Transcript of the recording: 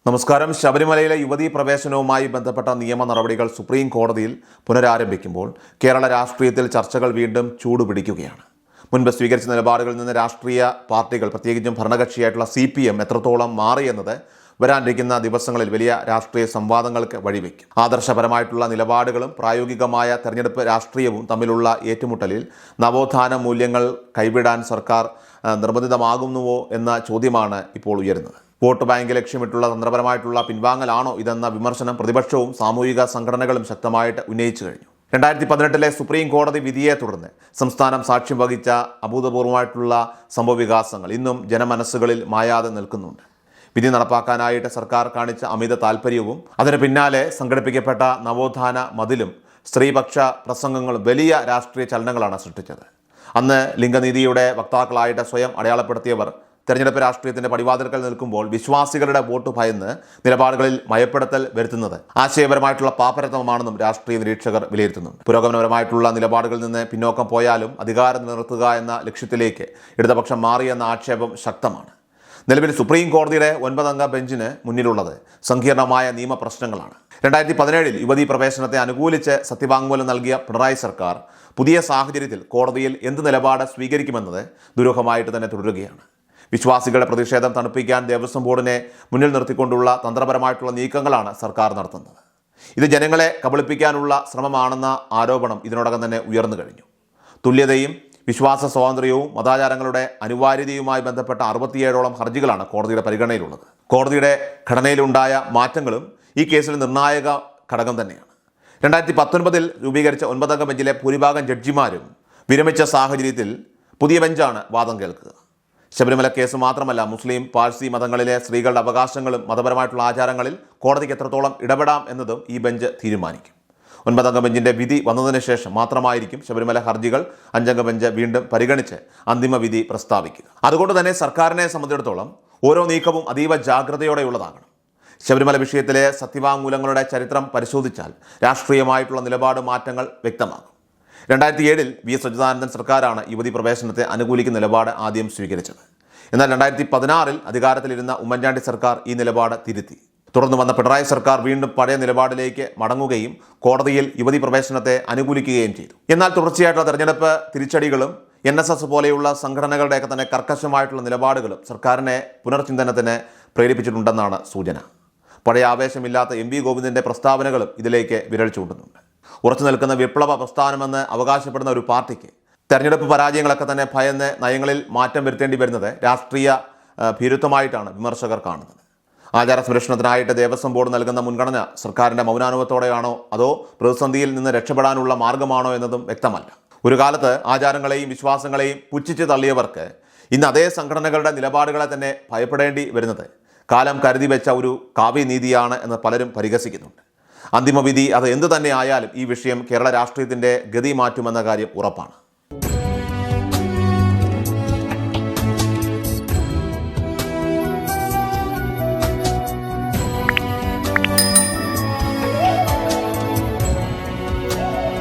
നമസ്കാരം. ശബരിമലയിലെ യുവതീ പ്രവേശനവുമായി ബന്ധപ്പെട്ട നിയമ നടപടികൾ സുപ്രീം കോടതിയിൽ പുനരാരംഭിക്കുമ്പോൾ കേരള രാഷ്ട്രീയത്തിൽ ചർച്ചകൾ വീണ്ടും ചൂടുപിടിക്കുകയാണ്. മുൻപ് സ്വീകരിച്ച നിലപാടുകളിൽ നിന്ന് രാഷ്ട്രീയ പാർട്ടികൾ, പ്രത്യേകിച്ചും ഭരണകക്ഷിയായിട്ടുള്ള CPM എത്രത്തോളം മാറിയെന്നത് വരാനിരിക്കുന്ന ദിവസങ്ങളിൽ വലിയ രാഷ്ട്രീയ സംവാദങ്ങൾക്ക് വഴിവെക്കും. ആദർശപരമായിട്ടുള്ള നിലപാടുകളും പ്രായോഗികമായ തെരഞ്ഞെടുപ്പ് രാഷ്ട്രീയവും തമ്മിലുള്ള ഏറ്റുമുട്ടലിൽ നവോത്ഥാന മൂല്യങ്ങൾ കൈവിടാൻ സർക്കാർ നിർബന്ധിതമാകുന്നുവോ എന്ന ചോദ്യമാണ് ഇപ്പോൾ ഉയരുന്നത്. വോട്ട് ബാങ്ക് ലക്ഷ്യമിട്ടുള്ള തന്ത്രപരമായിട്ടുള്ള പിൻവാങ്ങലാണോ ഇതെന്ന വിമർശനം പ്രതിപക്ഷവും സാമൂഹിക സംഘടനകളും ശക്തമായിട്ട് ഉന്നയിച്ചു കഴിഞ്ഞു. 2018 സുപ്രീം കോടതി വിധിയെ തുടർന്ന് സംസ്ഥാനം സാക്ഷ്യം വഹിച്ച അഭൂതപൂർവമായിട്ടുള്ള സംഭവവികാസങ്ങൾ ഇന്നും ജനമനസ്സുകളിൽ മായാതെ നിൽക്കുന്നുണ്ട്. വിധി നടപ്പാക്കാനായിട്ട് സർക്കാർ കാണിച്ച അമിത താല്പര്യവും അതിന് പിന്നാലെ സംഘടിപ്പിക്കപ്പെട്ട നവോത്ഥാന മതിലും സ്ത്രീപക്ഷ പ്രസംഗങ്ങളും വലിയ രാഷ്ട്രീയ ചലനങ്ങളാണ് സൃഷ്ടിച്ചത്. അന്ന് ലിംഗനീതിയുടെ വക്താക്കളായിട്ട് സ്വയം അടയാളപ്പെടുത്തിയവർ തെരഞ്ഞെടുപ്പ് രാഷ്ട്രീയത്തിന്റെ പടിവാതിൽക്കൽ നിൽക്കുമ്പോൾ വിശ്വാസികളുടെ വോട്ട് ഭയന്ന് നിലപാടുകളിൽ മയപ്പെടുത്തൽ വരുത്തുന്നത് ആശയപരമായിട്ടുള്ള പാപ്പരത്വമാണെന്നും രാഷ്ട്രീയ നിരീക്ഷകർ വിലയിരുത്തുന്നുണ്ട്. പുരോഗമനപരമായിട്ടുള്ള നിലപാടുകളിൽ നിന്ന് പിന്നോക്കം പോയാലും അധികാരം നിലനിർത്തുക എന്ന ലക്ഷ്യത്തിലേക്ക് ഇടതുപക്ഷം മാറിയെന്ന ആക്ഷേപം ശക്തമാണ്. നിലവിൽ സുപ്രീം കോടതിയുടെ 9-അംഗ ബെഞ്ചിന് മുന്നിലുള്ളത് സങ്കീർണമായ നിയമപ്രശ്നങ്ങളാണ്. 2017 യുവതീ പ്രവേശനത്തെ അനുകൂലിച്ച് സത്യവാങ്മൂലം നൽകിയ പിണറായി സർക്കാർ പുതിയ സാഹചര്യത്തിൽ കോടതിയിൽ എന്ത് നിലപാട് സ്വീകരിക്കുമെന്നത് ദുരൂഹമായിട്ട് തന്നെ തുടരുകയാണ്. വിശ്വാസികളുടെ പ്രതിഷേധം തണുപ്പിക്കാൻ ദേവസ്വം ബോർഡിനെ മുന്നിൽ നിർത്തിക്കൊണ്ടുള്ള തന്ത്രപരമായിട്ടുള്ള നീക്കങ്ങളാണ് സർക്കാർ നടത്തുന്നത്. ഇത് ജനങ്ങളെ കബളിപ്പിക്കാനുള്ള ശ്രമമാണെന്ന ആരോപണം ഇതിനോടകം തന്നെ ഉയർന്നു കഴിഞ്ഞു. തുല്യതയും വിശ്വാസ സ്വാതന്ത്ര്യവും മതാചാരങ്ങളുടെ അനിവാര്യതയുമായി ബന്ധപ്പെട്ട 67ഓളം ഹർജികളാണ് കോടതിയുടെ പരിഗണനയിലുള്ളത്. കോടതിയുടെ ഘടനയിലുണ്ടായ മാറ്റങ്ങളും ഈ കേസിൽ നിർണായക ഘടകം തന്നെയാണ്. 2019 രൂപീകരിച്ച 9-അംഗ ബെഞ്ചിലെ ഭൂരിഭാഗം ജഡ്ജിമാരും വിരമിച്ച സാഹചര്യത്തിൽ പുതിയ ബെഞ്ചാണ് വാദം കേൾക്കുക. ശബരിമല കേസ് മാത്രമല്ല, മുസ്ലിം, പാഴ്സി മതങ്ങളിലെ സ്ത്രീകളുടെ അവകാശങ്ങളും മതപരമായിട്ടുള്ള ആചാരങ്ങളിൽ കോടതിക്ക് എത്രത്തോളം ഇടപെടാം എന്നതും ഈ ബെഞ്ച് തീരുമാനിക്കും. 9-അംഗ ബെഞ്ചിൻ്റെ വിധി വന്നതിന് ശേഷം മാത്രമായിരിക്കും ശബരിമല ഹർജികൾ 5-അംഗ ബെഞ്ച് വീണ്ടും പരിഗണിച്ച് അന്തിമ വിധി പ്രസ്താവിക്കുക. അതുകൊണ്ട് തന്നെ സർക്കാരിനെ സംബന്ധിച്ചിടത്തോളം ഓരോ നീക്കവും അതീവ ജാഗ്രതയോടെയുള്ളതാകണം. ശബരിമല വിഷയത്തിലെ സത്യവാങ്മൂലങ്ങളുടെ ചരിത്രം പരിശോധിച്ചാൽ രാഷ്ട്രീയമായിട്ടുള്ള നിലപാട് മാറ്റങ്ങൾ വ്യക്തമാകും. 2007 VS അച്യുതാനന്ദൻ സർക്കാരാണ് യുവതീ പ്രവേശനത്തെ അനുകൂലിക്കുന്ന നിലപാട് ആദ്യം സ്വീകരിച്ചത്. എന്നാൽ 2016 അധികാരത്തിലിരുന്ന ഉമ്മൻചാണ്ടി സർക്കാർ ഈ നിലപാട് തിരുത്തി. തുടർന്ന് വന്ന പിണറായി സർക്കാർ വീണ്ടും പഴയ നിലപാടിലേക്ക് മടങ്ങുകയും കോടതിയിൽ യുവതീ പ്രവേശനത്തെ അനുകൂലിക്കുകയും ചെയ്തു. എന്നാൽ തുടർച്ചയായിട്ടുള്ള തെരഞ്ഞെടുപ്പ് തിരിച്ചടികളും NSS പോലെയുള്ള സംഘടനകളുടെയൊക്കെ തന്നെ കർക്കശമായിട്ടുള്ള നിലപാടുകളും സർക്കാരിനെ പുനർചിന്തനത്തിന് പ്രേരിപ്പിച്ചിട്ടുണ്ടെന്നാണ് സൂചന. പഴയ ആവേശമില്ലാത്ത MV ഗോവിന്ദൻ്റെ പ്രസ്താവനകളും ഇതിലേക്ക് വിരൽ ചൂണ്ടുന്നുണ്ട്. ഉറച്ചു നിൽക്കുന്ന വിപ്ലവ പ്രസ്ഥാനമെന്ന് അവകാശപ്പെടുന്ന ഒരു പാർട്ടിക്ക് തെരഞ്ഞെടുപ്പ് പരാജയങ്ങളൊക്കെ തന്നെ ഭയന്ന് നയങ്ങളിൽ മാറ്റം വരുത്തേണ്ടി വരുന്നത് രാഷ്ട്രീയ ഭീരുത്വമായിട്ടാണ് വിമർശകർ കാണുന്നത്. ആചാര സംരക്ഷണത്തിനായിട്ട് ദേവസ്വം ബോർഡ് നൽകുന്ന മുൻഗണന സർക്കാരിൻ്റെ മൗനാനുഭവത്തോടെയാണോ അതോ പ്രതിസന്ധിയിൽ നിന്ന് രക്ഷപ്പെടാനുള്ള മാർഗമാണോ എന്നതും വ്യക്തമല്ല. ഒരു കാലത്ത് ആചാരങ്ങളെയും വിശ്വാസങ്ങളെയും പുച്ഛിച്ച് തള്ളിയവർക്ക് ഇന്ന് അതേ സംഘടനകളുടെ നിലപാടുകളെ തന്നെ ഭയപ്പെടേണ്ടി വരുന്നത് കാലം കരുതി വെച്ച ഒരു കാവ്യനീതിയാണ് എന്ന് പലരും പരിഹസിക്കുന്നുണ്ട്. അന്തിമവിധി അത് എന്തു തന്നെ ആയാലും ഈ വിഷയം കേരള രാഷ്ട്രീയത്തിൻ്റെ ഗതി മാറ്റുമെന്ന കാര്യം ഉറപ്പാണ്.